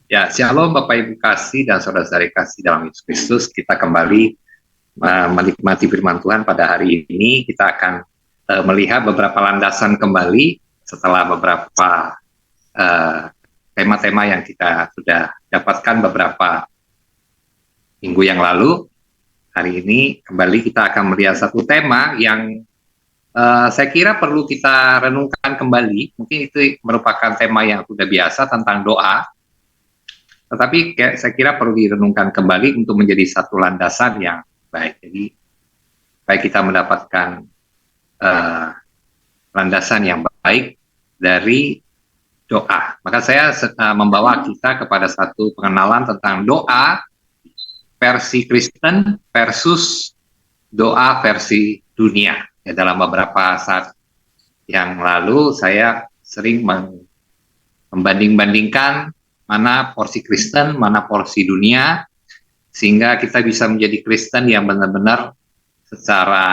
Ya, Shalom Bapak Ibu kasih dan saudara-saudari kasih dalam Yesus Kristus. Kita kembali menikmati firman Tuhan pada hari ini. Kita akan melihat beberapa landasan kembali setelah beberapa tema-tema yang kita sudah dapatkan beberapa minggu yang lalu. Hari ini kembali kita akan melihat satu tema yang saya kira perlu kita renungkan kembali. Mungkin itu merupakan tema yang sudah biasa tentang doa. Tetapi saya kira perlu direnungkan kembali untuk menjadi satu landasan yang baik. Jadi, baik kita mendapatkan landasan yang baik dari doa. Maka saya membawa kita kepada satu pengenalan tentang doa versi Kristen versus doa versi dunia. Ya, dalam beberapa saat yang lalu, saya sering membanding-bandingkan mana porsi Kristen, mana porsi dunia, sehingga kita bisa menjadi Kristen yang benar-benar secara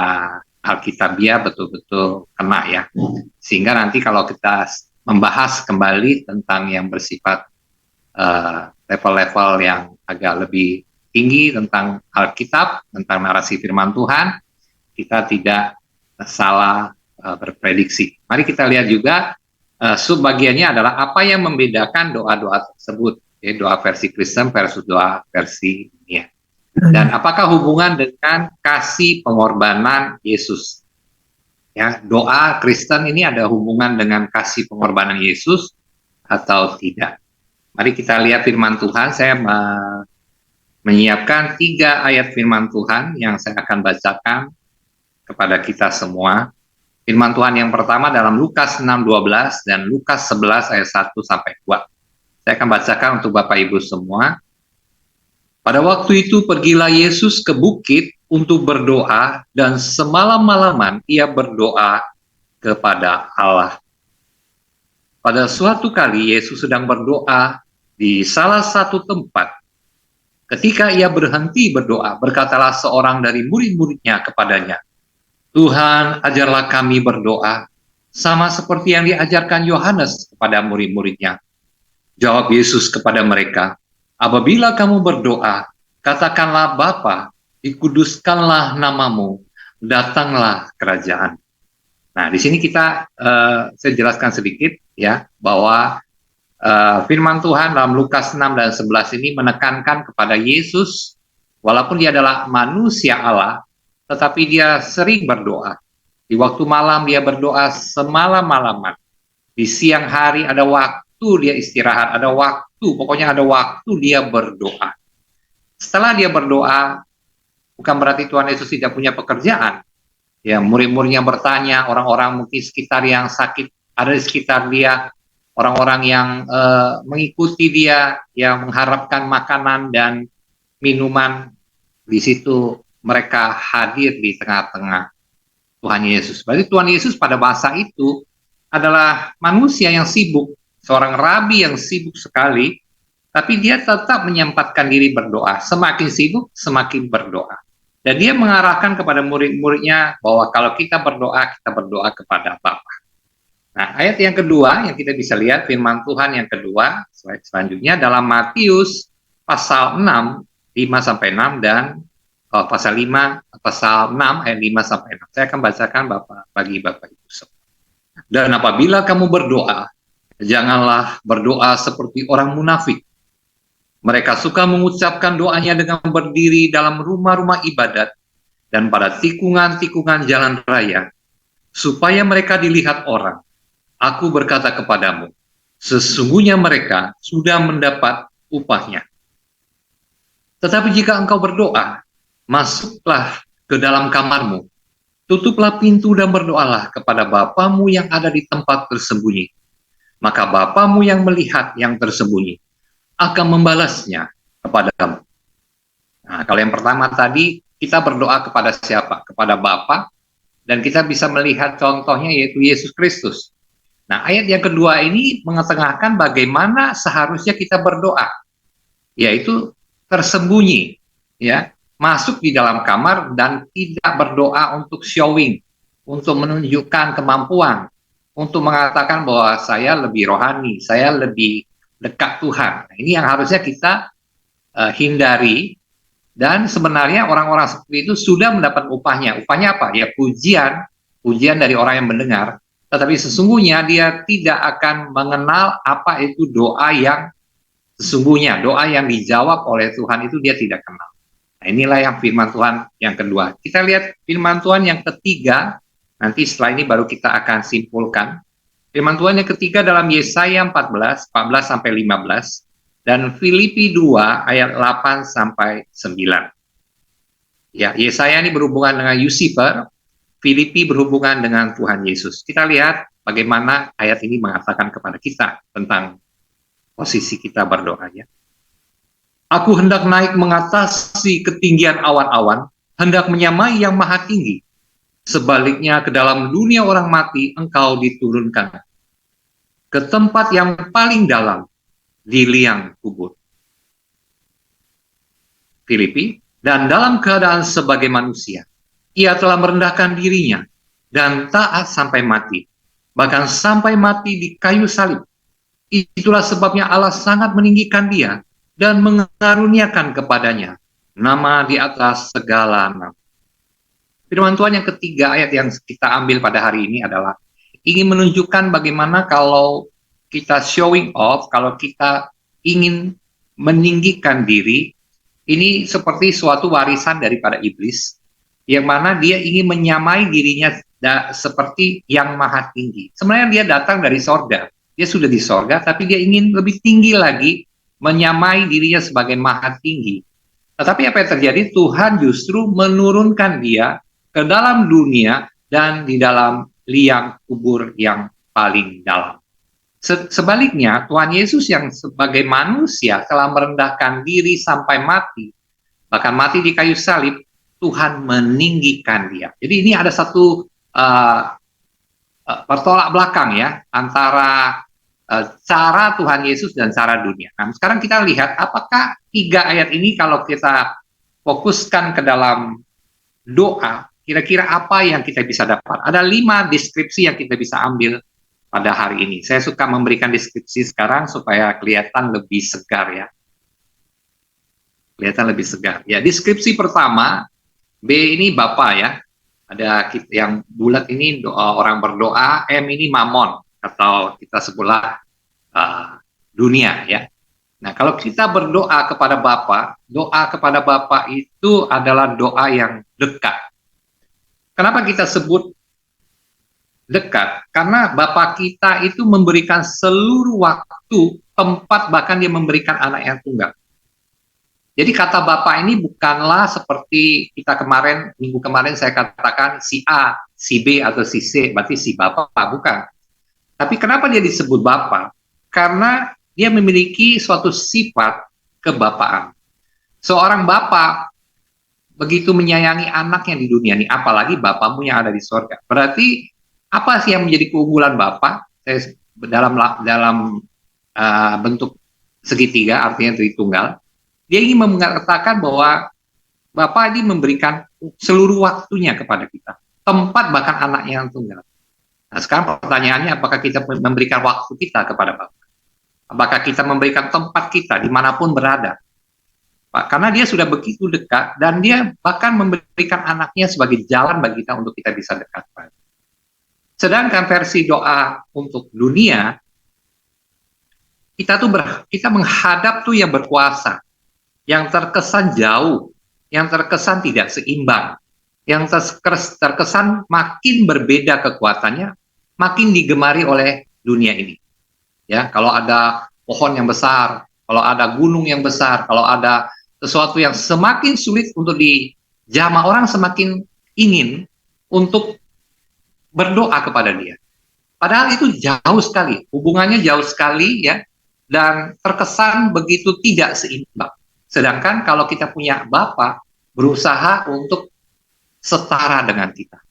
Alkitabiah betul-betul kena ya. Sehingga nanti kalau kita membahas kembali tentang yang bersifat level-level yang agak lebih tinggi tentang Alkitab, tentang narasi firman Tuhan, kita tidak salah berprediksi. Mari kita lihat juga subbagiannya adalah apa yang membedakan doa-doa tersebut, ya, doa versi Kristen versus doa versi dunia. Dan apakah hubungan dengan kasih pengorbanan Yesus? Ya, doa Kristen ini ada hubungan dengan kasih pengorbanan Yesus atau tidak? Mari kita lihat firman Tuhan. Saya menyiapkan 3 ayat firman Tuhan yang saya akan bacakan kepada kita semua. Firman Tuhan yang pertama dalam Lukas 6:12 dan Lukas 11 ayat 1-2. Saya akan bacakan untuk Bapak Ibu semua. Pada waktu itu pergilah Yesus ke bukit untuk berdoa dan semalam-malaman ia berdoa kepada Allah. Pada suatu kali Yesus sedang berdoa di salah satu tempat. Ketika ia berhenti berdoa, berkatalah seorang dari murid-muridnya kepadanya, Tuhan, ajarlah kami berdoa, sama seperti yang diajarkan Yohanes kepada murid-muridnya. Jawab Yesus kepada mereka, apabila kamu berdoa, katakanlah Bapa, dikuduskanlah namamu, datanglah kerajaan. Nah, di sini saya jelaskan sedikit ya, bahwa firman Tuhan dalam Lukas 6 dan 11 ini menekankan kepada Yesus, walaupun dia adalah manusia Allah, tetapi dia sering berdoa. Di waktu malam dia berdoa semalam-malaman. Di siang hari ada waktu dia istirahat, ada waktu, pokoknya ada waktu dia berdoa. Setelah dia berdoa, bukan berarti Tuhan Yesus tidak punya pekerjaan. Ya, murid-muridnya bertanya, orang-orang mungkin sekitar yang sakit ada di sekitar dia, orang-orang yang mengikuti dia, yang mengharapkan makanan dan minuman. Di situ mereka hadir di tengah-tengah Tuhan Yesus. Berarti Tuhan Yesus pada masa itu adalah manusia yang sibuk, seorang rabi yang sibuk sekali, tapi dia tetap menyempatkan diri berdoa. Semakin sibuk, semakin berdoa. Dan dia mengarahkan kepada murid-muridnya bahwa kalau kita berdoa kepada Bapa. Nah, ayat yang kedua yang kita bisa lihat firman Tuhan yang kedua selanjutnya dalam Matius pasal 6, 5-6 dan pasal 6 ayat 5-6. Saya akan bacakan bagi Bapak Ibu semua. Dan apabila kamu berdoa, janganlah berdoa seperti orang munafik. Mereka suka mengucapkan doanya dengan berdiri dalam rumah-rumah ibadat dan pada tikungan-tikungan jalan raya, supaya mereka dilihat orang. Aku berkata kepadamu, sesungguhnya mereka sudah mendapat upahnya. Tetapi jika engkau berdoa, masuklah ke dalam kamarmu, tutuplah pintu dan berdoalah kepada Bapamu yang ada di tempat tersembunyi. Maka Bapamu yang melihat yang tersembunyi akan membalasnya kepadamu. Nah, kalau yang pertama tadi, kita berdoa kepada siapa? Kepada Bapa, dan kita bisa melihat contohnya yaitu Yesus Kristus. Nah, ayat yang kedua ini mengetengahkan bagaimana seharusnya kita berdoa, yaitu tersembunyi, ya, masuk di dalam kamar dan tidak berdoa untuk showing, untuk menunjukkan kemampuan, untuk mengatakan bahwa saya lebih rohani, saya lebih dekat Tuhan. Nah, ini yang harusnya kita hindari. Dan sebenarnya orang-orang seperti itu sudah mendapat upahnya. Upahnya apa? Ya pujian, pujian dari orang yang mendengar. Tetapi sesungguhnya dia tidak akan mengenal apa itu doa yang sesungguhnya. Doa yang dijawab oleh Tuhan itu dia tidak kenal. Nah, inilah yang firman Tuhan yang kedua. Kita lihat firman Tuhan yang ketiga. Nanti setelah ini baru kita akan simpulkan. Firman Tuhan yang ketiga dalam Yesaya 14 sampai 15. Dan Filipi 2 ayat 8 sampai 9. Ya, Yesaya ini berhubungan dengan Lucifer, Filipi berhubungan dengan Tuhan Yesus. Kita lihat bagaimana ayat ini mengatakan kepada kita tentang posisi kita berdoa, ya. Aku hendak naik mengatasi ketinggian awan-awan, hendak menyamai yang maha tinggi. Sebaliknya ke dalam dunia orang mati engkau diturunkan. Ke tempat yang paling dalam, di liang kubur. Filipi, dan dalam keadaan sebagai manusia, ia telah merendahkan dirinya dan taat sampai mati, bahkan sampai mati di kayu salib. Itulah sebabnya Allah sangat meninggikan dia dan mengaruniakan kepadanya nama di atas segala nama. Firman Tuhan yang ketiga, ayat yang kita ambil pada hari ini adalah ingin menunjukkan bagaimana kalau kita showing off, kalau kita ingin meninggikan diri, ini seperti suatu warisan daripada iblis, yang mana dia ingin menyamai dirinya seperti yang maha tinggi. Sebenarnya dia datang dari sorga, dia sudah di sorga, tapi dia ingin lebih tinggi lagi, menyamai dirinya sebagai maha tinggi. Tetapi apa yang terjadi? Tuhan justru menurunkan dia ke dalam dunia dan di dalam liang kubur yang paling dalam. Sebaliknya, Tuhan Yesus yang sebagai manusia telah merendahkan diri sampai mati, bahkan mati di kayu salib, Tuhan meninggikan dia. Jadi ini ada satu bertolak belakang ya, antara cara Tuhan Yesus dan cara dunia. Nah, sekarang kita lihat apakah 3 ayat ini kalau kita fokuskan ke dalam doa, kira-kira apa yang kita bisa dapat? Ada 5 deskripsi yang kita bisa ambil pada hari ini. Saya suka memberikan deskripsi sekarang supaya kelihatan lebih segar ya. Kelihatan lebih segar. Ya, deskripsi pertama, B ini Bapa ya. Ada yang bulat ini doa orang berdoa, M ini mamon atau kita sebutlah dunia ya. Nah, kalau kita berdoa kepada Bapa, doa kepada Bapa itu adalah doa yang dekat. Kenapa kita sebut dekat? Karena Bapa kita itu memberikan seluruh waktu, tempat, bahkan dia memberikan anak yang tunggal. Jadi kata Bapa ini bukanlah seperti kita kemarin, minggu kemarin saya katakan si A, si B, atau si C, berarti si Bapa, bukan. Tapi kenapa dia disebut Bapa? Karena dia memiliki suatu sifat kebapaan. Seorang Bapa begitu menyayangi anaknya di dunia ini, apalagi Bapamu yang ada di surga. Berarti apa sih yang menjadi keunggulan Bapa? Dalam bentuk segitiga, artinya Tritunggal. Dia ingin mengatakan bahwa Bapa ini memberikan seluruh waktunya kepada kita, tempat bahkan anak yang tunggal. Nah, sekarang pertanyaannya, apakah kita memberikan waktu kita kepada Bapa? Apakah kita memberikan tempat kita dimanapun berada? Karena dia sudah begitu dekat dan dia bahkan memberikan anaknya sebagai jalan bagi kita untuk kita bisa dekat. Sedangkan versi doa untuk dunia, kita menghadap tuh yang berkuasa, yang terkesan jauh, yang terkesan tidak seimbang, yang terkesan makin berbeda kekuatannya, makin digemari oleh dunia ini. Ya, kalau ada pohon yang besar, kalau ada gunung yang besar, kalau ada sesuatu yang semakin sulit untuk dijamah, orang semakin ingin untuk berdoa kepada dia. Padahal itu jauh sekali, hubungannya jauh sekali ya, dan terkesan begitu tidak seimbang. Sedangkan kalau kita punya Bapa, berusaha untuk setara dengan kita.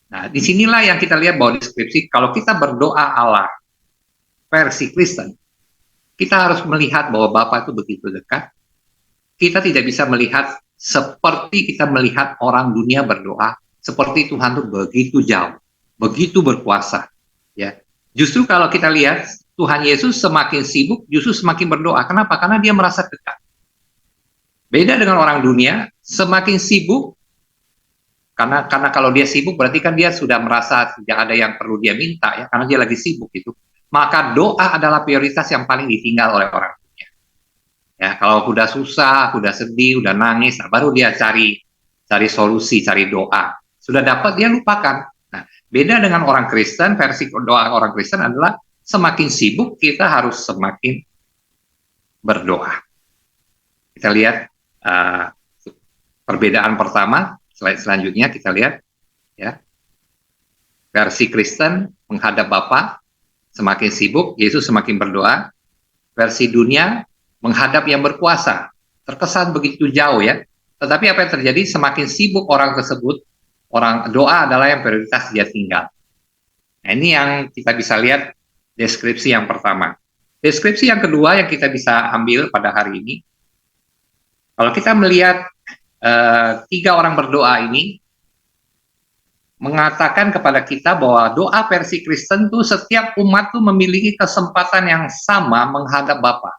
Nah, disinilah yang kita lihat bahwa deskripsi, kalau kita berdoa Allah versi Kristen, kita harus melihat bahwa Bapa itu begitu dekat. Kita tidak bisa melihat seperti kita melihat orang dunia berdoa, seperti Tuhan itu begitu jauh, begitu berkuasa. Ya, justru kalau kita lihat Tuhan Yesus semakin sibuk justru semakin berdoa. Kenapa? Karena dia merasa dekat. Beda dengan orang dunia, semakin sibuk, karena kalau dia sibuk berarti kan dia sudah merasa tidak ada yang perlu dia minta, ya, karena dia lagi sibuk itu. Maka doa adalah prioritas yang paling ditinggal oleh orang dunia. Ya, kalau udah susah, udah sedih, udah nangis, nah, baru dia cari solusi, cari doa. Sudah dapat dia lupakan. Nah, beda dengan orang Kristen, versi doa orang Kristen adalah semakin sibuk kita harus semakin berdoa. Kita lihat perbedaan pertama, slide selanjutnya kita lihat, ya. Versi Kristen menghadap Bapa, semakin sibuk, Yesus semakin berdoa. Versi dunia menghadap yang berkuasa, terkesan begitu jauh, ya. Tetapi apa yang terjadi? Semakin sibuk orang tersebut, orang doa adalah yang prioritas dia tinggal. Nah, ini yang kita bisa lihat deskripsi yang pertama. Deskripsi yang kedua yang kita bisa ambil pada hari ini, kalau kita melihat tiga orang berdoa ini, mengatakan kepada kita bahwa doa versi Kristen tuh setiap umat tuh memiliki kesempatan yang sama menghadap Bapa.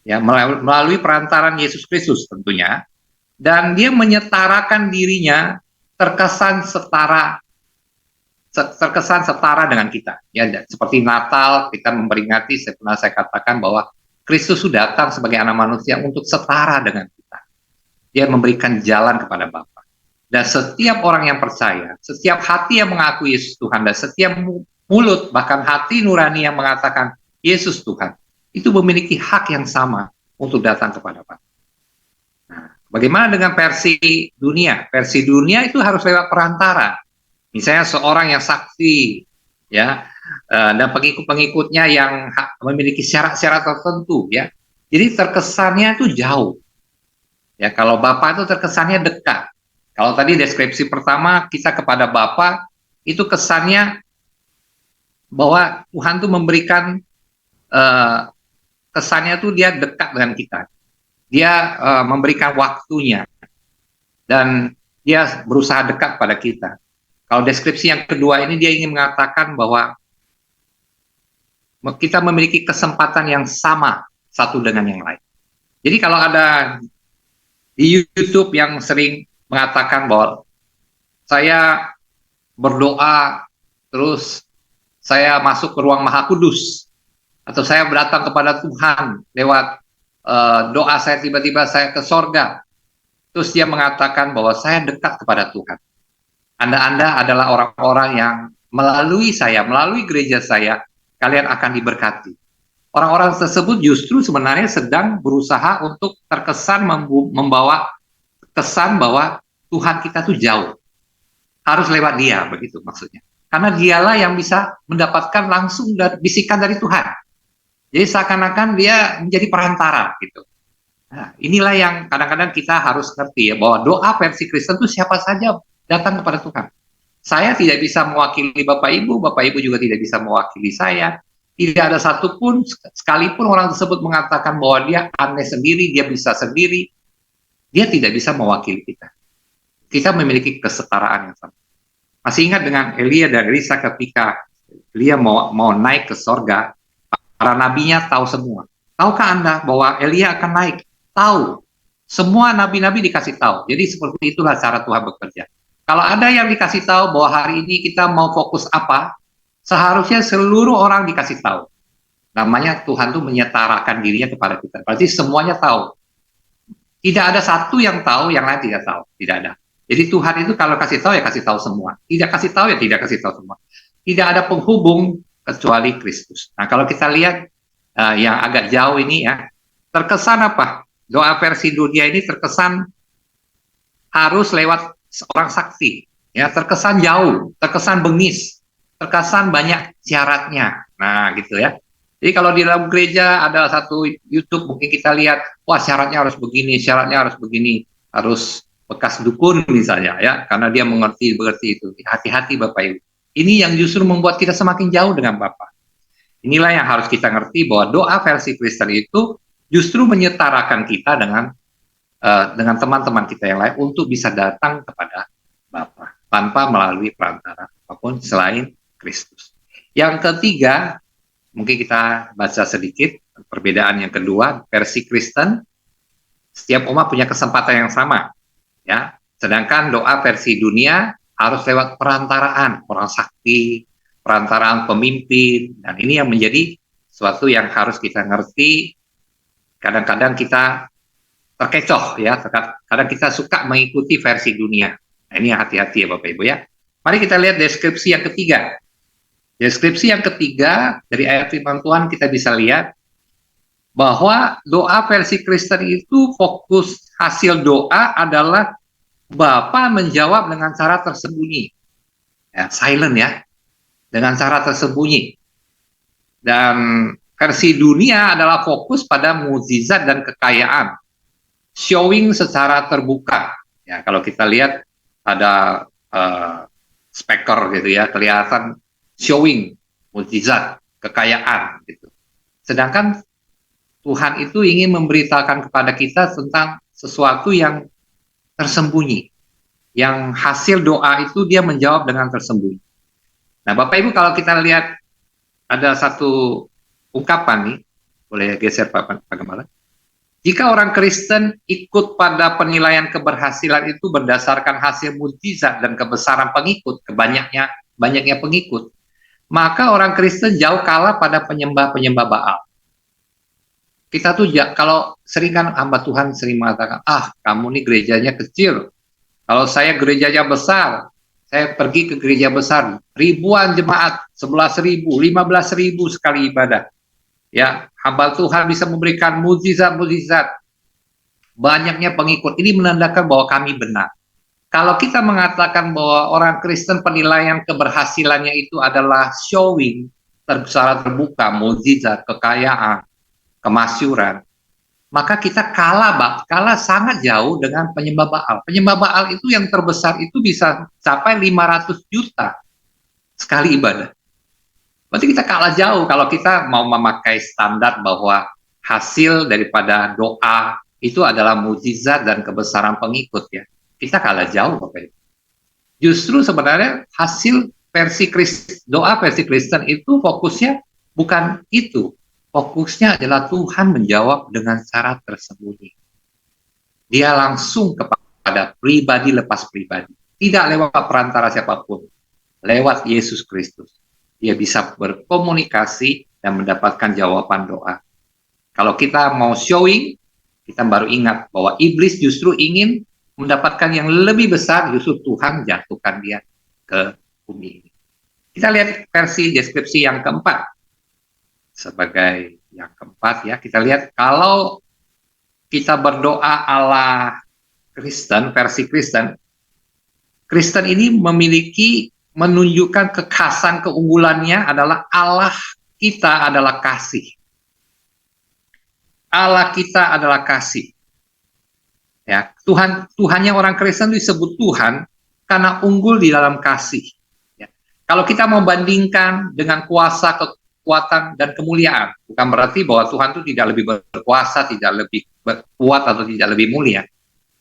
Ya, melalui perantaran Yesus Kristus tentunya, dan dia menyetarakan dirinya terkesan setara dengan kita. Ya, seperti Natal kita memperingati, pernah saya katakan bahwa Kristus sudah datang sebagai anak manusia untuk setara dengan kita. Dia memberikan jalan kepada Bapa. Dan setiap orang yang percaya, setiap hati yang mengaku Yesus Tuhan, dan setiap mulut, bahkan hati nurani yang mengatakan Yesus Tuhan, itu memiliki hak yang sama untuk datang kepada Bapa. Nah, bagaimana dengan versi dunia? Versi dunia itu harus lewat perantara. Misalnya seorang yang saksi, ya, dan pengikut-pengikutnya yang memiliki syarat-syarat tertentu, ya. Jadi terkesannya itu jauh. Ya, kalau Bapa itu terkesannya dekat. Kalau tadi deskripsi pertama kita kepada Bapa itu kesannya bahwa Tuhan itu memberikan kesannya itu dia dekat dengan kita. Dia memberikan waktunya dan dia berusaha dekat pada kita. Kalau deskripsi yang kedua ini dia ingin mengatakan bahwa kita memiliki kesempatan yang sama satu dengan yang lain. Jadi kalau ada di YouTube yang sering mengatakan bahwa saya berdoa terus saya masuk ke ruang Maha Kudus atau saya datang kepada Tuhan lewat doa saya, tiba-tiba saya ke sorga, terus dia mengatakan bahwa saya dekat kepada Tuhan. Anda adalah orang-orang yang melalui saya, melalui gereja saya, kalian akan diberkati. Orang-orang tersebut justru sebenarnya sedang berusaha untuk terkesan membawa kesan bahwa Tuhan kita tuh jauh. Harus lewat dia, begitu maksudnya. Karena dialah yang bisa mendapatkan langsung bisikan dari Tuhan. Jadi seakan-akan dia menjadi perantara, gitu. Nah, inilah yang kadang-kadang kita harus ngerti ya, bahwa doa versi Kristen itu siapa saja datang kepada Tuhan. Saya tidak bisa mewakili Bapak Ibu juga tidak bisa mewakili saya. Tidak ada satupun, sekalipun orang tersebut mengatakan bahwa dia aneh sendiri, dia bisa sendiri, dia tidak bisa mewakili kita. Kita memiliki kesetaraan yang sama. Masih ingat dengan Elia dan Elisa ketika Elia mau naik ke sorga, para nabinya tahu semua. Tahukah Anda bahwa Elia akan naik? Tahu. Semua nabi-nabi dikasih tahu. Jadi seperti itulah cara Tuhan bekerja. Kalau ada yang dikasih tahu bahwa hari ini kita mau fokus apa, seharusnya seluruh orang dikasih tahu. Namanya Tuhan tuh menyetarakan dirinya kepada kita. Berarti semuanya tahu. Tidak ada satu yang tahu, yang lain tidak tahu. Tidak ada. Jadi Tuhan itu kalau kasih tahu ya kasih tahu semua. Tidak kasih tahu ya tidak kasih tahu semua. Tidak ada penghubung kecuali Kristus. Nah, kalau kita lihat yang agak jauh ini ya, terkesan apa? Doa versi dunia ini terkesan harus lewat seorang saksi. Ya, terkesan jauh, terkesan bengis, terkesan banyak syaratnya. Nah, gitu ya. Jadi kalau di dalam gereja ada satu YouTube mungkin kita lihat, wah syaratnya harus begini, harus bekas dukun misalnya ya, karena dia mengerti itu. Hati-hati Bapak Ibu. Ini yang justru membuat kita semakin jauh dengan Bapa. Inilah yang harus kita ngerti bahwa doa versi Kristen itu justru menyetarakan kita dengan teman-teman kita yang lain untuk bisa datang kepada Bapa tanpa melalui perantara apapun selain Kristus. Yang ketiga, mungkin kita baca sedikit perbedaan yang kedua, versi Kristen, setiap umat punya kesempatan yang sama, ya. Sedangkan doa versi dunia harus lewat perantaraan orang sakti, perantaraan pemimpin, dan ini yang menjadi sesuatu yang harus kita ngerti. Kadang-kadang kita terkecoh, ya, kadang kita suka mengikuti versi dunia. Nah, ini hati-hati ya Bapak Ibu ya. Mari kita lihat deskripsi yang ketiga. Deskripsi yang ketiga dari ayat firman Tuhan kita bisa lihat bahwa doa versi Kristen itu fokus hasil doa adalah Bapa menjawab dengan cara tersembunyi, ya, silent ya, dengan cara tersembunyi. Dan versi dunia adalah fokus pada mukjizat dan kekayaan, showing secara terbuka. Ya, kalau kita lihat ada speaker gitu ya, kelihatan showing mukjizat, kekayaan gitu. Sedangkan Tuhan itu ingin memberitakan kepada kita tentang sesuatu yang tersembunyi, yang hasil doa itu dia menjawab dengan tersembunyi. Nah, Bapak Ibu, kalau kita lihat ada satu ungkapan nih, boleh geser Pak Gembala. Jika orang Kristen ikut pada penilaian keberhasilan itu berdasarkan hasil mukjizat dan kebesaran pengikut, banyaknya pengikut, maka orang Kristen jauh kalah pada penyembah-penyembah Baal. Kita tuh kalau sering kan hamba Tuhan sering mengatakan, kamu nih gerejanya kecil, kalau saya gerejanya besar, saya pergi ke gereja besar, ribuan jemaat, 11.000, 15.000 sekali ibadah. Ya, hamba Tuhan bisa memberikan mukjizat-mukjizat, banyaknya pengikut. Ini menandakan bahwa kami benar. Kalau kita mengatakan bahwa orang Kristen penilaian keberhasilannya itu adalah showing secara terbuka, mukjizat, kekayaan, kemasyuran, maka kita kalah sangat jauh dengan penyembah Baal. Penyembah Baal itu yang terbesar itu bisa capai 500 juta sekali ibadah. Berarti kita kalah jauh kalau kita mau memakai standar bahwa hasil daripada doa itu adalah mukjizat dan kebesaran pengikut ya. Kita kalah jauh Bapak Ibu. Justru sebenarnya hasil doa versi Kristen itu fokusnya bukan itu. Fokusnya adalah Tuhan menjawab dengan cara tersembunyi. Dia langsung kepada pribadi lepas pribadi. Tidak lewat perantara siapapun. Lewat Yesus Kristus. Dia bisa berkomunikasi dan mendapatkan jawaban doa. Kalau kita mau showing, kita baru ingat bahwa iblis justru ingin mendapatkan yang lebih besar, justru Tuhan jatuhkan dia ke bumi ini. Kita lihat versi deskripsi yang keempat. Sebagai yang keempat ya, kita lihat kalau kita berdoa ala Kristen, versi Kristen, Kristen ini menunjukkan kekhasan keunggulannya adalah Allah kita adalah kasih. Allah kita adalah kasih. Ya, Tuhannya orang Kristen disebut Tuhan karena unggul di dalam kasih. Ya. Kalau kita membandingkan dengan kuasa, kekuatan dan kemuliaan, bukan berarti bahwa Tuhan itu tidak lebih berkuasa, tidak lebih kuat atau tidak lebih mulia.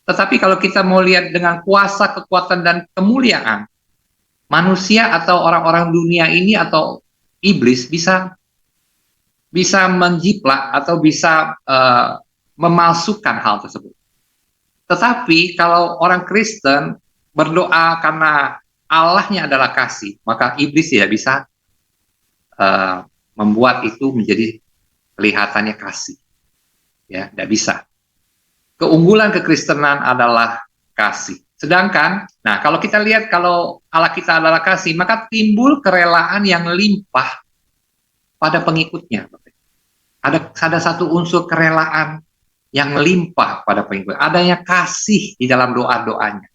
Tetapi kalau kita mau lihat dengan kuasa, kekuatan dan kemuliaan, manusia atau orang-orang dunia ini atau iblis bisa menjiplak atau bisa memalsukan hal tersebut. Tetapi kalau orang Kristen berdoa karena Allahnya adalah kasih, maka iblis tidak bisa membuat itu menjadi kelihatannya kasih. Ya, tidak bisa. Keunggulan kekristenan adalah kasih. Sedangkan, nah kalau kita lihat kalau Allah kita adalah kasih, maka timbul kerelaan yang limpah pada pengikutnya. Ada satu unsur kerelaan yang limpah pada pengikut. Adanya kasih di dalam doa-doanya.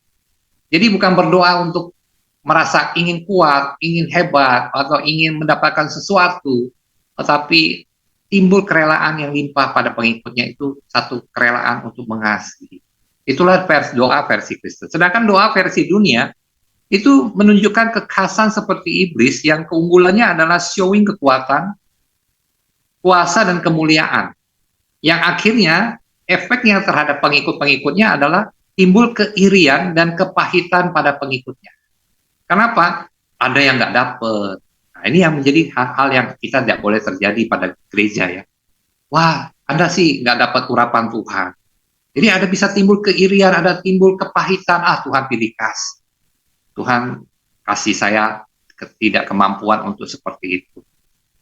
Jadi bukan berdoa untuk merasa ingin kuat, ingin hebat, atau ingin mendapatkan sesuatu, tetapi timbul kerelaan yang limpah pada pengikutnya itu satu kerelaan untuk mengasihi. Itulah doa versi Kristen. Sedangkan doa versi dunia itu menunjukkan kekhasan seperti iblis yang keunggulannya adalah showing kekuatan, kuasa dan kemuliaan. Yang akhirnya efeknya terhadap pengikut-pengikutnya adalah timbul keirian dan kepahitan pada pengikutnya. Kenapa? Ada yang nggak dapet. Nah, Nah, ini yang menjadi hal-hal yang kita tidak boleh terjadi pada gereja ya. Wah, Anda sih nggak dapat urapan Tuhan. Jadi ada bisa timbul keirian, ada timbul kepahitan. Ah, Tuhan pilih kasih. Tuhan kasih saya tidak kemampuan untuk seperti itu.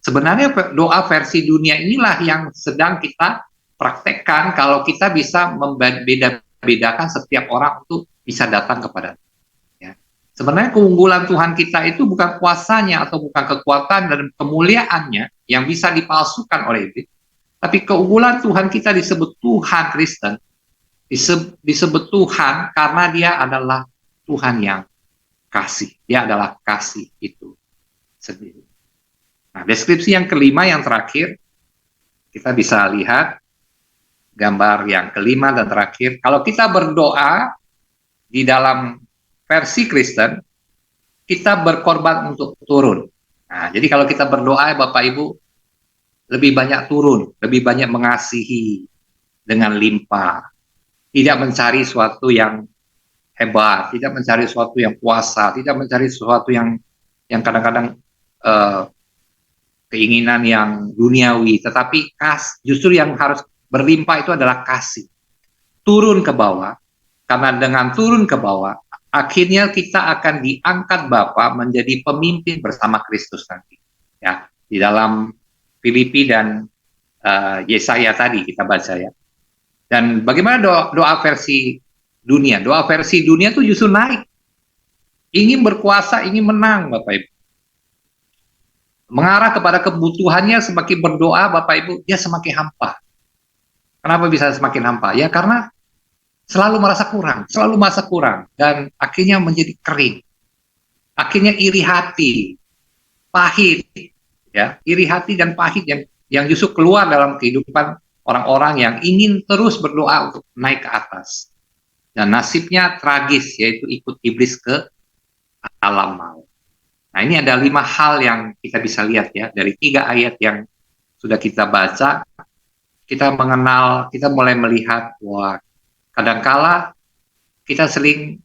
Sebenarnya doa versi dunia inilah yang sedang kita praktekkan kalau kita bisa membeda-bedakan setiap orang untuk bisa datang kepada Tuhan. Ya. Sebenarnya keunggulan Tuhan kita itu bukan kuasanya atau bukan kekuatan dan kemuliaannya yang bisa dipalsukan oleh iblis, tapi keunggulan Tuhan kita disebut Tuhan Kristen, disebut Tuhan karena dia adalah Tuhan yang kasih. Dia adalah kasih itu sendiri. Nah, deskripsi yang kelima yang terakhir, kita bisa lihat gambar yang kelima dan terakhir. Kalau kita berdoa di dalam versi Kristen, kita berkorban untuk turun. Nah, jadi kalau kita berdoa, Bapak Ibu, lebih banyak turun, lebih banyak mengasihi dengan limpah. Tidak mencari sesuatu yang hebat, tidak mencari sesuatu yang kuasa, tidak mencari sesuatu yang kadang-kadang keinginan yang duniawi, tetapi justru yang harus berlimpah itu adalah kasih. Turun ke bawah, karena dengan turun ke bawah, akhirnya kita akan diangkat Bapa menjadi pemimpin bersama Kristus nanti. Ya, di dalam Filipi dan Yesaya tadi kita baca ya. Dan bagaimana doa versi dunia? Doa versi dunia itu justru naik. Ingin berkuasa, ingin menang, Bapak Ibu. Mengarah kepada kebutuhannya, semakin berdoa, Bapak Ibu, dia semakin hampa. Kenapa bisa semakin hampa? Ya karena selalu merasa kurang, dan akhirnya menjadi kering. Akhirnya iri hati, pahit, ya, iri hati dan pahit yang justru keluar dalam kehidupan orang-orang yang ingin terus berdoa untuk naik ke atas. Dan nasibnya tragis, yaitu ikut iblis ke alam maut. Nah, ini ada 5 hal yang kita bisa lihat ya, dari 3 ayat yang sudah kita baca, kita mengenal, kita mulai melihat bahwa kadangkala kita sering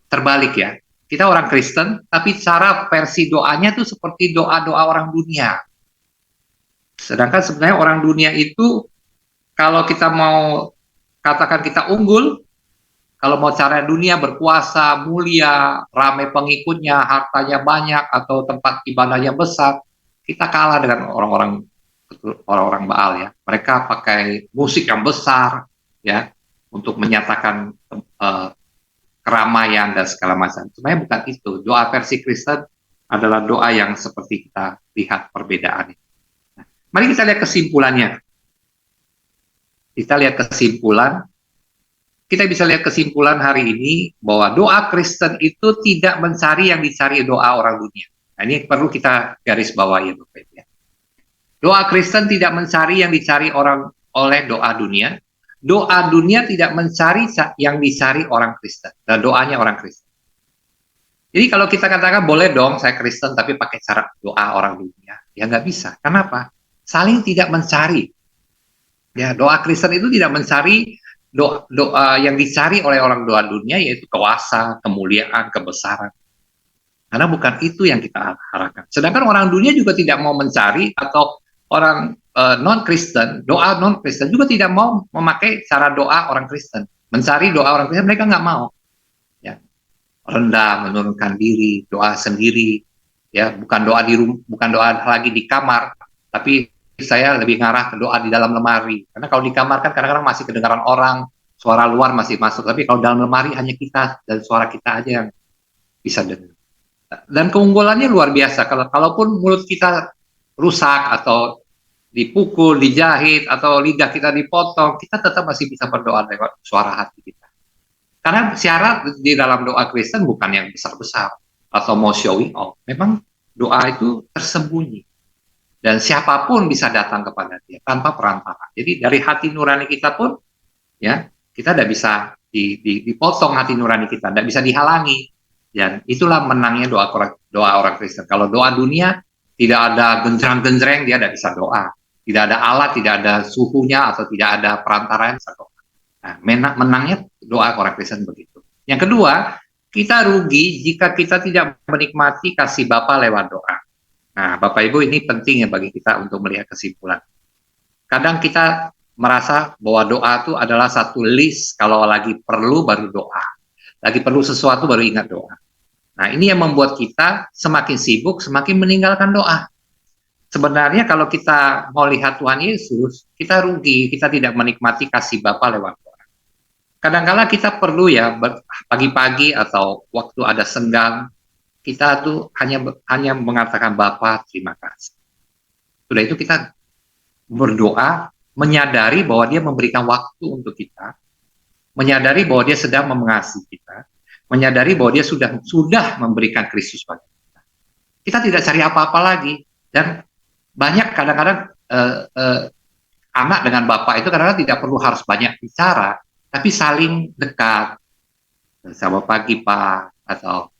terbalik ya. Kita orang Kristen, tapi cara versi doanya itu seperti doa-doa orang dunia. Sedangkan sebenarnya orang dunia itu, kalau kita mau katakan kita unggul, kalau mau cara dunia berkuasa, mulia, ramai pengikutnya, hartanya banyak, atau tempat ibadahnya besar, kita kalah dengan orang-orang Baal ya. Mereka pakai musik yang besar ya untuk menyatakan keramaian dan segala macam. Sebenarnya bukan itu. Doa versi Kristen adalah doa yang seperti kita lihat perbedaan. Nah, mari kita lihat kesimpulannya. Kita bisa lihat kesimpulan hari ini bahwa doa Kristen itu tidak mencari yang dicari doa orang dunia. Nah, ini perlu kita garis bawahi, Bapak Ibu. Doa Kristen tidak mencari yang dicari oleh doa dunia. Doa dunia tidak mencari yang dicari orang Kristen. Dan doanya orang Kristen. Jadi kalau kita katakan boleh dong saya Kristen tapi pakai cara doa orang dunia, ya nggak bisa. Kenapa? Saling tidak mencari. Ya, doa Kristen itu tidak mencari doa yang dicari oleh orang doa dunia, yaitu kuasa, kemuliaan, kebesaran. Karena bukan itu yang kita harapkan. Sedangkan orang dunia juga tidak mau mencari, atau orang non-Kristen, doa non-Kristen juga tidak mau memakai cara doa orang Kristen. Mencari doa orang Kristen mereka nggak mau. Ya, rendah, menurunkan diri, doa sendiri. Ya, bukan doa lagi di kamar, tapi saya lebih ngarah ke doa di dalam lemari. Karena kalau di kamar kan kadang-kadang masih kedengaran orang, suara luar masih masuk. Tapi kalau dalam lemari hanya kita dan suara kita aja yang bisa dengar. Dan keunggulannya luar biasa. Kalaupun mulut kita rusak atau dipukul, dijahit, atau lidah kita dipotong, kita tetap masih bisa berdoa lewat suara hati kita. Karena syarat di dalam doa Kristen bukan yang besar-besar atau mau showing off. Memang doa itu tersembunyi. Dan siapapun bisa datang kepada dia tanpa perantara. Jadi dari hati nurani kita pun, ya, kita tidak bisa dipotong hati nurani kita, tidak bisa dihalangi. Dan itulah menangnya doa orang Kristen. Kalau doa dunia, tidak ada genjreng-genjreng, dia tidak bisa doa. Tidak ada alat, tidak ada suhunya, atau tidak ada perantara yang bisa doa. Nah, menangnya doa orang Kristen begitu. Yang kedua, kita rugi jika kita tidak menikmati kasih Bapa lewat doa. Nah, Bapak Ibu, ini penting ya bagi kita untuk melihat kesimpulan. Kadang kita merasa bahwa doa itu adalah satu list, kalau lagi perlu baru doa. Lagi perlu sesuatu baru ingat doa. Nah, ini yang membuat kita semakin sibuk, semakin meninggalkan doa. Sebenarnya kalau kita mau lihat Tuhan Yesus, kita rugi, kita tidak menikmati kasih Bapa lewat doa. Kadang-kala kita perlu ya, pagi-pagi atau waktu ada senggang, kita tuh hanya mengatakan Bapa terima kasih. Sudah itu kita berdoa, menyadari bahwa dia memberikan waktu untuk kita, menyadari bahwa dia sedang mengasihi kita, menyadari bahwa dia sudah memberikan Kristus bagi kita. Kita tidak cari apa-apa lagi. Dan banyak kadang-kadang anak dengan bapak itu kadang-kadang tidak perlu harus banyak bicara, tapi saling dekat. Selamat pagi Pak, atau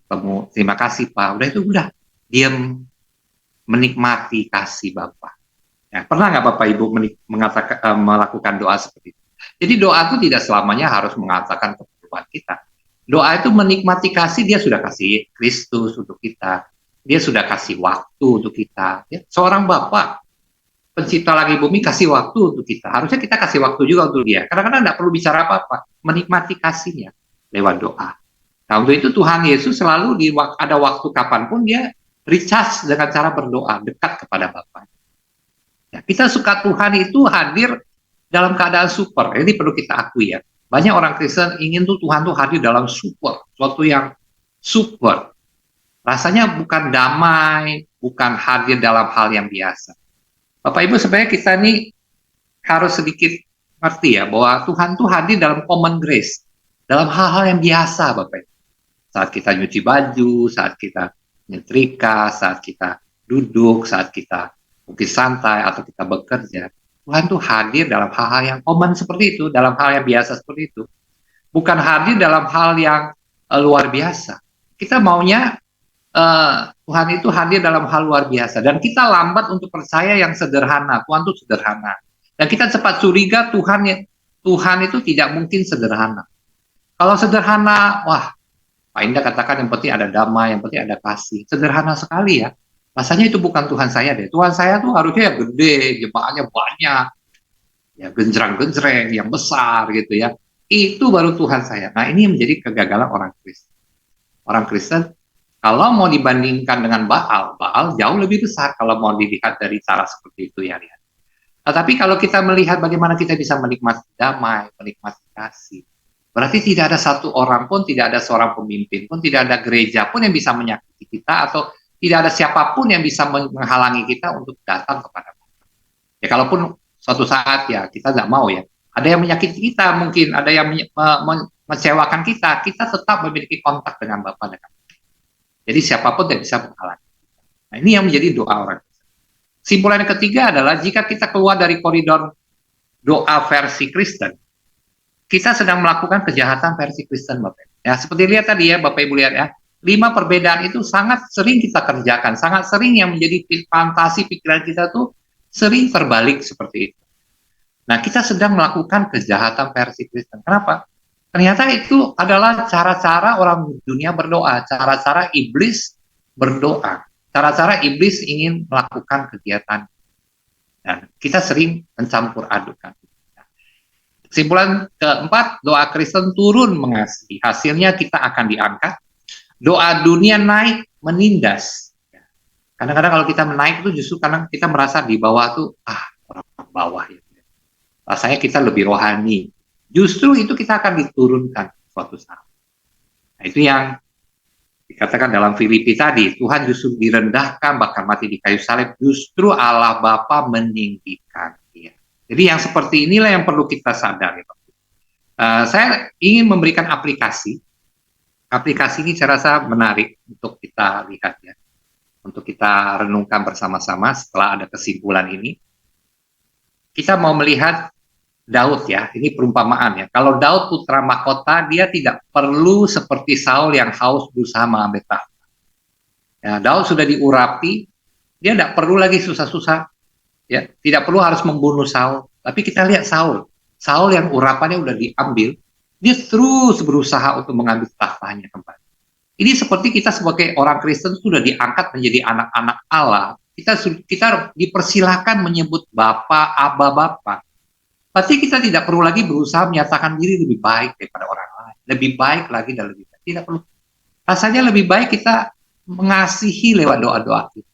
ketemu terima kasih Pak. Udah itu udah diam, menikmati kasih Bapak. Ya, pernah nggak Bapak Ibu melakukan doa seperti itu? Jadi doa itu tidak selamanya harus mengatakan keperluan kita. Doa itu menikmati kasih, dia sudah kasih Kristus untuk kita. Dia sudah kasih waktu untuk kita. Ya, seorang Bapak, pencipta langit bumi, kasih waktu untuk kita. Harusnya kita kasih waktu juga untuk dia. Kadang-kadang tidak perlu bicara apa-apa. Menikmati kasihnya lewat doa. Nah, untuk itu Tuhan Yesus selalu ada waktu kapanpun dia recharge dengan cara berdoa, dekat kepada Bapa. Ya, kita suka Tuhan itu hadir dalam keadaan super. Ini perlu kita akui ya. Banyak orang Kristen ingin tuh Tuhan tuh hadir dalam super, suatu yang super. Rasanya bukan damai, bukan hadir dalam hal yang biasa. Bapak Ibu, sebenarnya kita nih harus sedikit ngerti ya, bahwa Tuhan tuh hadir dalam common grace, dalam hal-hal yang biasa Bapak Ibu. Saat kita nyuci baju, saat kita nyetrika, saat kita duduk, saat kita mungkin santai atau kita bekerja, Tuhan tuh hadir dalam hal-hal yang common seperti itu, dalam hal yang biasa seperti itu. Bukan hadir dalam hal yang luar biasa. Kita maunya Tuhan itu hadir dalam hal luar biasa. Dan kita lambat untuk percaya yang sederhana. Tuhan itu sederhana. Dan kita cepat curiga Tuhan itu tidak mungkin sederhana. Kalau sederhana, wah, Pak Indah katakan yang penting ada damai, yang penting ada kasih. Sederhana sekali ya. Rasanya itu bukan Tuhan saya deh. Tuhan saya tuh harusnya yang gede, jemaahnya banyak, ya genjreng-genjreng, yang besar gitu ya. Itu baru Tuhan saya. Nah, ini menjadi kegagalan orang Kristen. Orang Kristen, kalau mau dibandingkan dengan Baal, Baal jauh lebih besar kalau mau dilihat dari cara seperti itu ya. Nah, tapi kalau kita melihat bagaimana kita bisa menikmati damai, menikmati kasih, berarti tidak ada satu orang pun, tidak ada seorang pemimpin pun, tidak ada gereja pun yang bisa menyakiti kita, atau tidak ada siapapun yang bisa menghalangi kita untuk datang kepada Tuhan. Ya, kalaupun suatu saat ya kita nggak mau ya, ada yang menyakiti kita mungkin, ada yang mengecewakan kita tetap memiliki kontak dengan Bapa dan Anak. Jadi siapapun tidak bisa menghalangi. Nah, ini yang menjadi doa orang. Kesimpulan yang ketiga adalah jika kita keluar dari koridor doa versi Kristen, kita sedang melakukan kejahatan versi Kristen, Bapak. Ya, seperti lihat tadi ya, Bapak Ibu lihat ya, 5 perbedaan itu sangat sering kita kerjakan, sangat sering yang menjadi fantasi pikiran kita tuh sering terbalik seperti itu. Nah, kita sedang melakukan kejahatan versi Kristen. Kenapa? Ternyata itu adalah cara-cara orang dunia berdoa, cara-cara iblis berdoa, cara-cara iblis ingin melakukan kegiatan. Dan kita sering mencampur adukan. Kesimpulan keempat, doa Kristen turun mengasihi. Hasilnya kita akan diangkat. Doa dunia naik menindas. Kadang-kadang kalau kita menaik itu justru karena kita merasa di bawah tuh, orang bawah ya. Rasanya kita lebih rohani. Justru itu kita akan diturunkan suatu saat. Nah, itu yang dikatakan dalam Filipi tadi, Tuhan justru direndahkan, bahkan mati di kayu salib, justru Allah Bapa meninggikan dia. Jadi yang seperti inilah yang perlu kita sadari. Saya ingin memberikan aplikasi. Aplikasi ini saya rasa menarik untuk kita lihat ya, untuk kita renungkan bersama-sama setelah ada kesimpulan ini. Kita mau melihat Daud ya, ini perumpamaan ya. Kalau Daud putra mahkota, dia tidak perlu seperti Saul yang haus berusaha mengambil tahta. Ya, Daud sudah diurapi, dia tidak perlu lagi susah-susah, ya, tidak perlu harus membunuh Saul. Tapi kita lihat Saul yang urapannya udah diambil, dia terus berusaha untuk mengambil tahtanya kembali. Ini seperti kita sebagai orang Kristen sudah diangkat menjadi anak-anak Allah. Kita dipersilahkan menyebut Bapa, Aba, Bapa. Berarti kita tidak perlu lagi berusaha menyatakan diri lebih baik daripada orang lain. Lebih baik lagi dan lebih baik. Tidak perlu. Rasanya lebih baik kita mengasihi lewat doa-doa kita.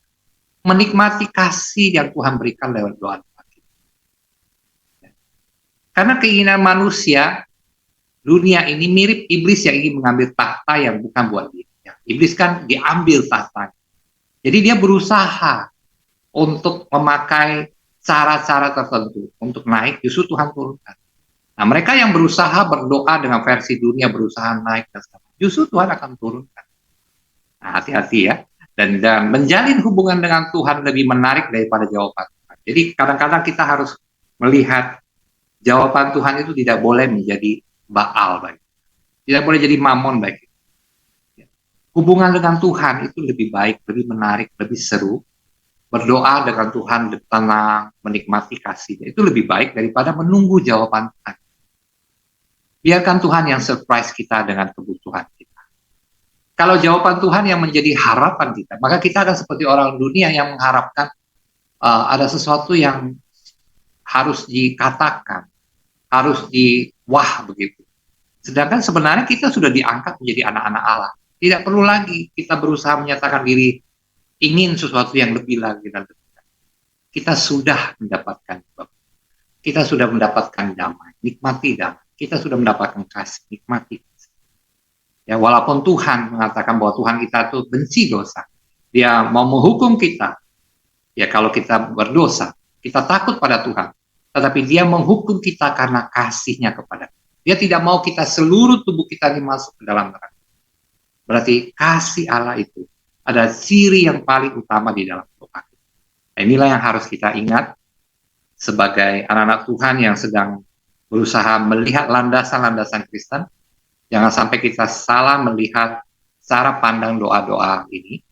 Menikmati kasih yang Tuhan berikan lewat doa-doa kita. Karena keinginan manusia, dunia ini mirip iblis yang ingin mengambil tahta yang bukan buat dia. Iblis kan diambil tahta. Jadi dia berusaha untuk memakai cara-cara tertentu untuk naik, justru Tuhan turunkan. Nah, mereka yang berusaha berdoa dengan versi dunia, berusaha naik dan sebagainya, justru Tuhan akan turunkan. Nah, hati-hati ya. Dan menjalin hubungan dengan Tuhan lebih menarik daripada jawaban Tuhan. Jadi kadang-kadang kita harus melihat jawaban Tuhan itu tidak boleh menjadi Baal baik. Tidak boleh jadi Mamon baik. Hubungan dengan Tuhan itu lebih baik, lebih menarik, lebih seru. Berdoa dengan Tuhan tenang, menikmati kasih-Nya itu lebih baik daripada menunggu jawaban Tuhan. Biarkan Tuhan yang surprise kita dengan kebutuhan kita. Kalau jawaban Tuhan yang menjadi harapan kita, maka kita akan seperti orang dunia yang mengharapkan ada sesuatu yang harus dikatakan, harus wah begitu. Sedangkan sebenarnya kita sudah diangkat menjadi anak-anak Allah. Tidak perlu lagi kita berusaha menyatakan diri ingin sesuatu yang lebih lagi dan lebih lagi. Kita sudah mendapatkan kita sudah mendapatkan damai, nikmati damai. Kita sudah mendapatkan kasih, nikmati kasih. Ya, walaupun Tuhan mengatakan bahwa Tuhan kita itu benci dosa, Dia mau menghukum kita. Ya, kalau kita berdosa, kita takut pada Tuhan. Tetapi Dia menghukum kita karena kasih-Nya kepada kita. Dia tidak mau kita seluruh tubuh kita dimasuk ke dalam neraka. Berarti kasih Allah itu ada ciri yang paling utama di dalam doa. Nah, inilah yang harus kita ingat sebagai anak-anak Tuhan yang sedang berusaha melihat landasan-landasan Kristen. Jangan sampai kita salah melihat cara pandang doa-doa ini.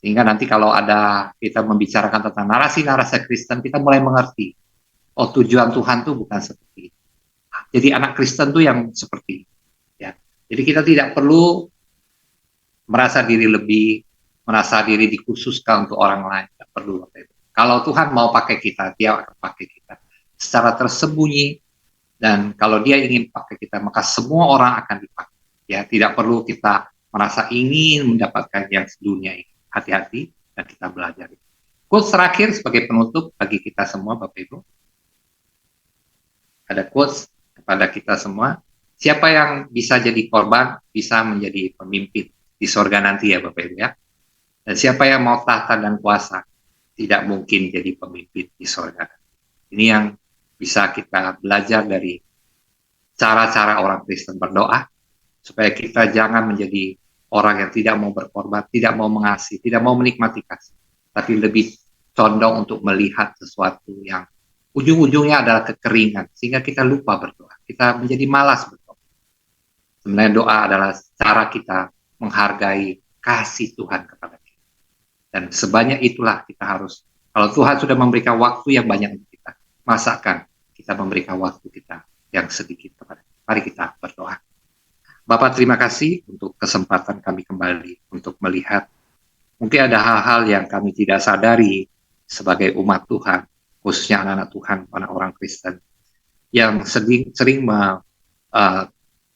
Sehingga nanti kalau ada kita membicarakan tentang narasi-narasi Kristen, kita mulai mengerti, oh tujuan Tuhan itu bukan seperti itu. Jadi anak Kristen itu yang seperti itu. Ya. Jadi kita tidak perlu merasa diri lebih, merasa diri dikhususkan untuk orang lain. Tidak perlu. Kalau Tuhan mau pakai kita, Dia akan pakai kita secara tersembunyi. Dan kalau Dia ingin pakai kita, maka semua orang akan dipakai. Ya, tidak perlu kita merasa ingin mendapatkan yang sedunia ini. Hati-hati dan kita belajar. Quotes terakhir sebagai penutup bagi kita semua, Bapak Ibu. Ada quotes kepada kita semua. Siapa yang bisa jadi korban, bisa menjadi pemimpin di sorga nanti ya Bapak Ibu ya. Dan siapa yang mau tahta dan kuasa, tidak mungkin jadi pemimpin di sorga. Ini yang bisa kita belajar dari cara-cara orang Kristen berdoa, supaya kita jangan menjadi orang yang tidak mau berkorban, tidak mau mengasihi, tidak mau menikmati kasih, tapi lebih condong untuk melihat sesuatu yang ujung-ujungnya adalah kekeringan, sehingga kita lupa berdoa, kita menjadi malas berdoa. Sebenarnya doa adalah cara kita menghargai kasih Tuhan kepada kita. Dan sebanyak itulah kita harus, kalau Tuhan sudah memberikan waktu yang banyak untuk kita, masakan kita memberikan waktu kita yang sedikit kepada kita. Mari kita berdoa. Bapak, terima kasih untuk kesempatan kami kembali untuk melihat mungkin ada hal-hal yang kami tidak sadari sebagai umat Tuhan, khususnya anak-anak Tuhan, orang-orang Kristen, yang sering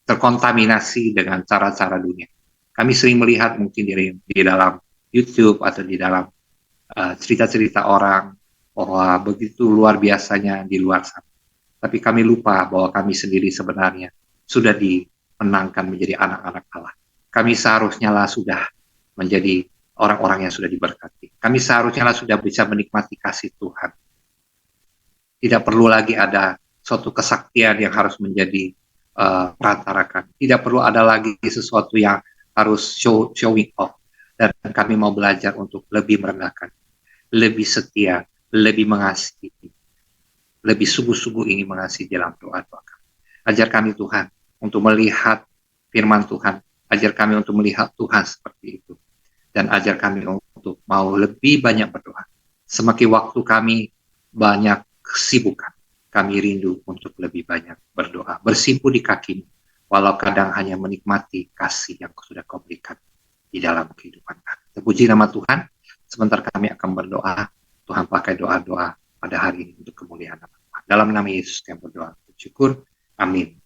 terkontaminasi dengan cara-cara dunia. Kami sering melihat mungkin di dalam YouTube atau di dalam cerita-cerita orang bahwa begitu luar biasanya di luar sana. Tapi kami lupa bahwa kami sendiri sebenarnya sudah dimenangkan menjadi anak-anak Allah. Kami seharusnya lah sudah menjadi orang-orang yang sudah diberkati. Kami seharusnya lah sudah bisa menikmati kasih Tuhan. Tidak perlu lagi ada suatu kesaktian yang harus menjadi perantarakan. Tidak perlu ada lagi sesuatu yang harus showing off. Dan kami mau belajar untuk lebih merendahkan, lebih setia, lebih mengasihi, lebih sungguh-sungguh ingin mengasihi dalam doa-doa kami. Ajar kami Tuhan untuk melihat firman Tuhan. Ajar kami untuk melihat Tuhan seperti itu. Dan ajar kami untuk mau lebih banyak berdoa. Semakin waktu kami banyak kesibukan, kami rindu untuk lebih banyak berdoa. Bersimpu di kakimu, walau kadang hanya menikmati kasih yang sudah Kau berikan. di dalam kehidupan kami. Terpuji nama Tuhan. Sebentar kami akan berdoa. Tuhan pakai doa-doa pada hari ini untuk kemuliaan nama Tuhan. Dalam nama Yesus kami berdoa. Syukur. Amin.